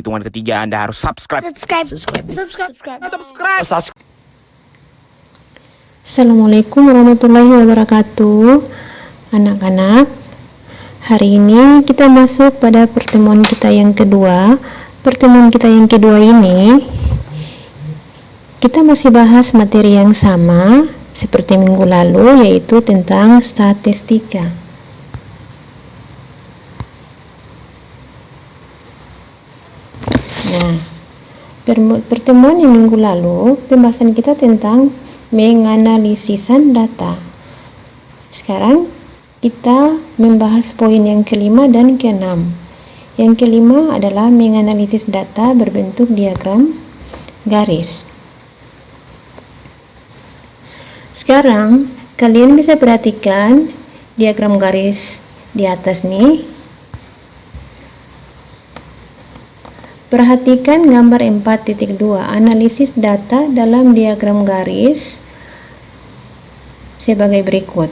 hitungan ketiga Anda harus subscribe. Assalamualaikum warahmatullahi wabarakatuh. Anak-anak, hari ini kita masuk pada pertemuan kita yang kedua. Pertemuan kita yang kedua ini kita masih bahas materi yang sama seperti minggu lalu, yaitu tentang statistika. Nah, pertemuan yang minggu lalu pembahasan kita tentang menganalisisan data. Sekarang kita membahas poin yang kelima dan keenam. Yang kelima adalah menganalisis data berbentuk diagram garis. Sekarang kalian bisa perhatikan diagram garis di atas nih. Perhatikan gambar 4.2, analisis data dalam diagram garis sebagai berikut.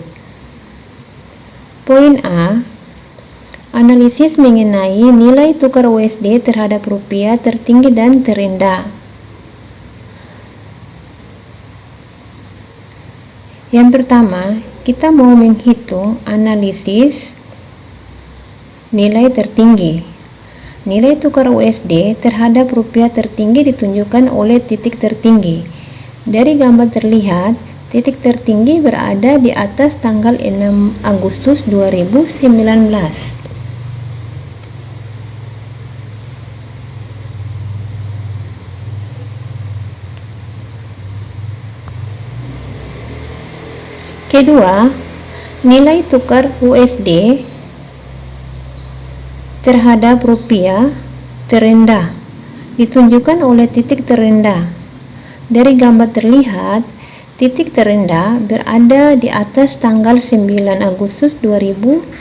Poin A, analisis mengenai nilai tukar USD terhadap rupiah tertinggi dan terendah. Yang pertama, kita mau menghitung analisis nilai tertinggi. Nilai tukar USD terhadap rupiah tertinggi ditunjukkan oleh titik tertinggi. Dari gambar terlihat, titik tertinggi berada di atas tanggal 6 Agustus 2019. Kedua, nilai tukar USD terhadap rupiah terendah ditunjukkan oleh titik terendah. Dari gambar terlihat, titik terendah berada di atas tanggal 9 Agustus 2019.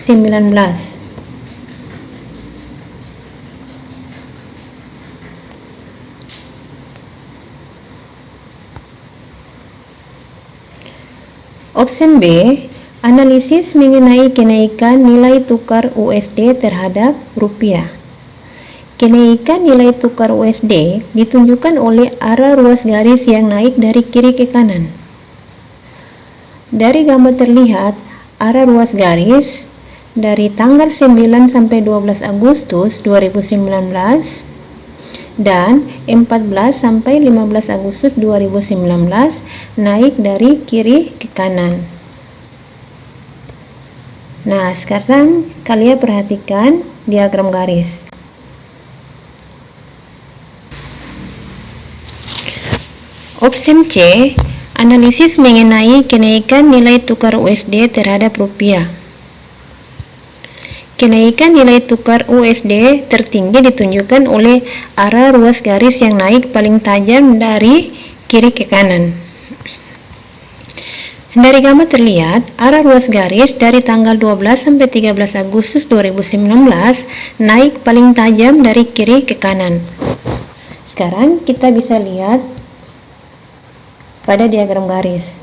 Option B, analisis mengenai kenaikan nilai tukar USD terhadap rupiah. Kenaikan nilai tukar USD ditunjukkan oleh arah ruas garis yang naik dari kiri ke kanan. Dari gambar terlihat, arah ruas garis dari tanggal 9 sampai 12 Agustus 2019 dan 14 sampai 15 Agustus 2019 naik dari kiri ke kanan. Nah, sekarang kalian perhatikan diagram garis. Option C, analisis mengenai kenaikan nilai tukar USD terhadap rupiah. Kenaikan nilai tukar USD tertinggi ditunjukkan oleh arah ruas garis yang naik paling tajam dari kiri ke kanan. Dari gambar terlihat, arah ruas garis dari tanggal 12 sampai 13 Agustus 2019 naik paling tajam dari kiri ke kanan. Sekarang kita bisa lihat pada diagram garis.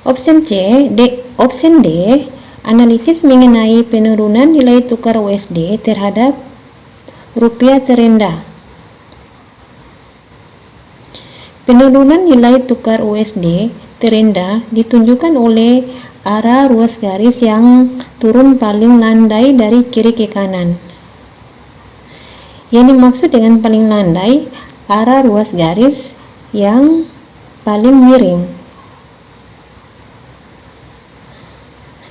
Option D, analisis mengenai penurunan nilai tukar USD terhadap rupiah terendah. Penurunan nilai tukar USD terendah ditunjukkan oleh arah ruas garis yang turun paling landai dari kiri ke kanan. Yang dimaksud dengan paling landai, arah ruas garis yang paling miring.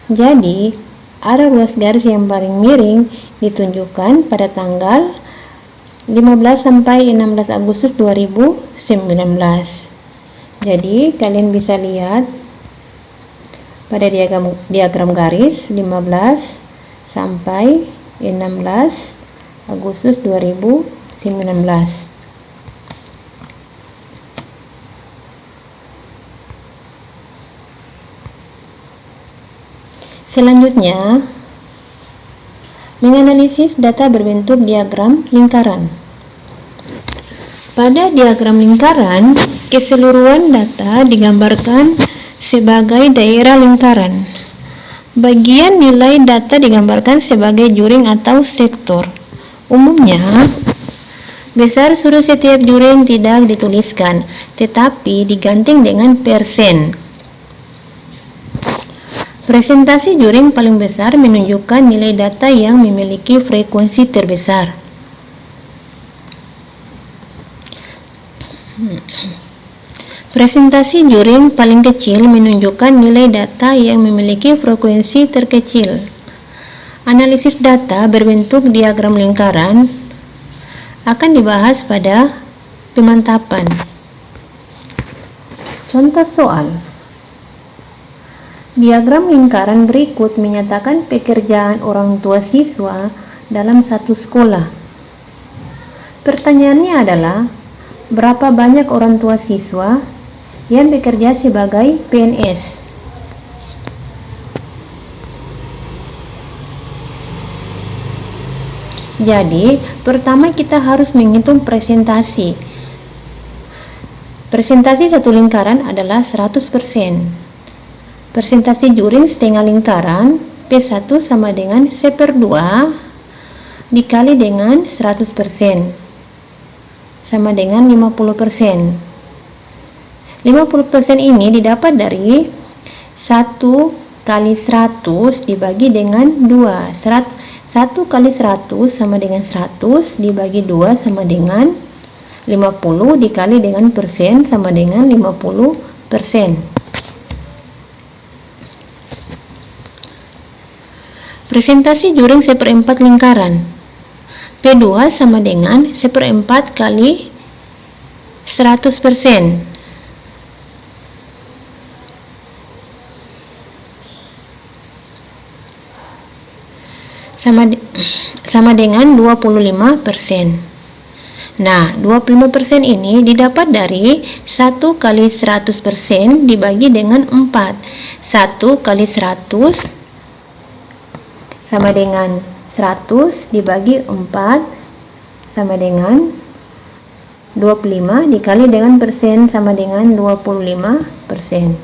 Jadi, arah ruas garis yang paling miring ditunjukkan pada tanggal 15 sampai 16 Agustus 2019. Jadi, kalian bisa lihat pada diagram garis 15 sampai 16 Agustus 2019. Selanjutnya, menganalisis data berbentuk diagram lingkaran. Pada diagram lingkaran, keseluruhan data digambarkan sebagai daerah lingkaran. Bagian nilai data digambarkan sebagai juring atau sektor. Umumnya, besar suruh setiap juring tidak dituliskan, tetapi diganti dengan persen. Presentasi juring paling besar menunjukkan nilai data yang memiliki frekuensi terbesar. Presentasi juring paling kecil menunjukkan nilai data yang memiliki frekuensi terkecil. Analisis data berbentuk diagram lingkaran akan dibahas pada pemantapan. Contoh soal. Diagram lingkaran berikut menyatakan pekerjaan orang tua siswa dalam satu sekolah. Pertanyaannya adalah, berapa banyak orang tua siswa yang bekerja sebagai PNS? Jadi, pertama kita harus menghitung presentasi. Presentasi satu lingkaran adalah 100%. Presentasi juring setengah lingkaran P1 sama dengan 1/2 dikali dengan 100% sama dengan 50%. 50% ini didapat dari 1 kali 100 dibagi dengan 2. 1 kali 100 sama dengan 100 dibagi 2 sama dengan 50 dikali dengan persen sama dengan 50%. Presentasi juring 1/4 lingkaran P2 sama dengan 1/4 kali 100%. Sama dengan 25%. Nah, 25% ini didapat dari 1 kali 100% dibagi dengan 4. 1 kali 100 sama dengan 100 dibagi 4 sama dengan 25 dikali dengan persen sama dengan 25%.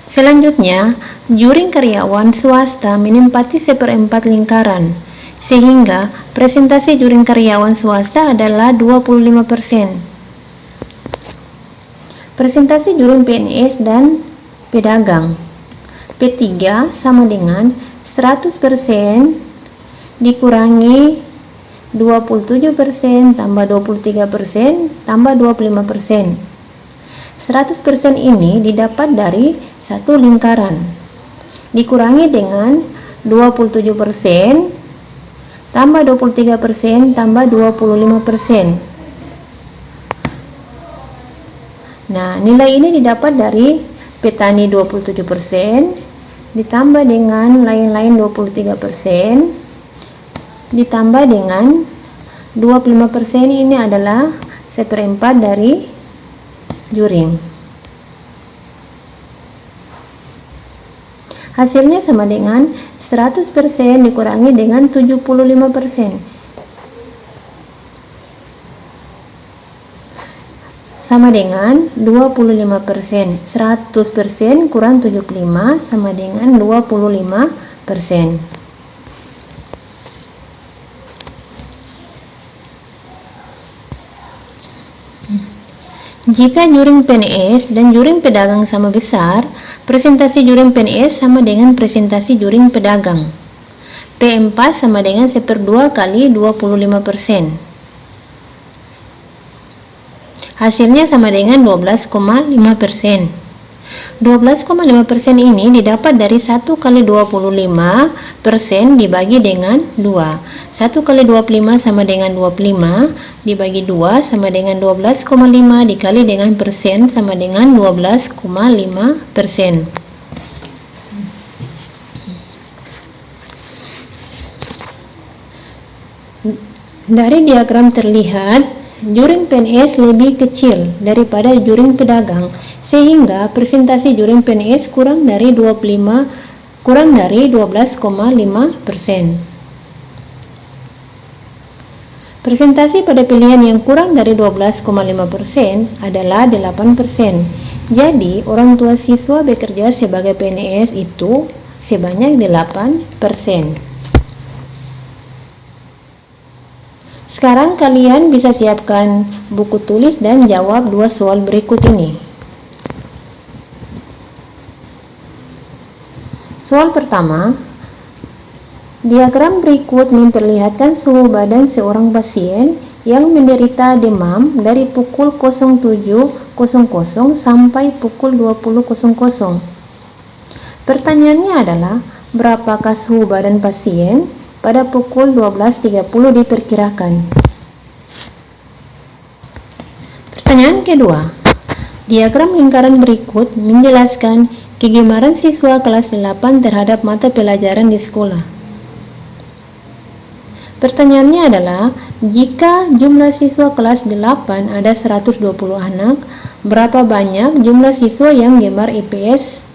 Selanjutnya, juring karyawan swasta menempati 1/4 lingkaran, sehingga presentasi juring karyawan swasta adalah 25%. Presentasi juring PNS dan pedagang P3 sama dengan 100% dikurangi 27% tambah 23% tambah 25%. 100% ini didapat dari satu lingkaran dikurangi dengan 27% tambah 23% tambah 25%. Nah, nilai ini didapat dari petani 27% ditambah dengan lain-lain 23%, ditambah dengan 25% ini adalah 1/4 dari juring. Hasilnya sama dengan 100% dikurangi dengan 75%. Sama dengan 25%. 100% kurang 75 sama dengan 25%. Jika juring PNS dan juring pedagang sama besar, presentasi juring PNS sama dengan presentasi juring pedagang. P4 sama dengan 1/2 kali 25%. Hasilnya sama dengan 12,5%. 12,5% ini didapat dari 1 kali 25% dibagi dengan 2. 1 kali 25 sama dengan 25 dibagi 2 sama dengan 12,5 dikali dengan persen sama dengan 12,5%. Dari diagram terlihat juring PNS lebih kecil daripada juring pedagang, sehingga presentasi juring PNS kurang dari 12,5%. Persentase pada pilihan yang kurang dari 12,5% adalah 8%. Jadi, orang tua siswa bekerja sebagai PNS itu sebanyak 8%. Sekarang kalian bisa siapkan buku tulis dan jawab 2 soal berikut ini. Soal pertama, diagram berikut memperlihatkan suhu badan seorang pasien yang menderita demam dari pukul 07.00 sampai pukul 20.00. Pertanyaannya adalah, berapakah suhu badan pasien pada pukul 12.30 diperkirakan? Pertanyaan kedua, diagram lingkaran berikut menjelaskan kegemaran siswa kelas 8 terhadap mata pelajaran di sekolah. Pertanyaannya adalah, jika jumlah siswa kelas 8 ada 120 anak, berapa banyak jumlah siswa yang gemar IPS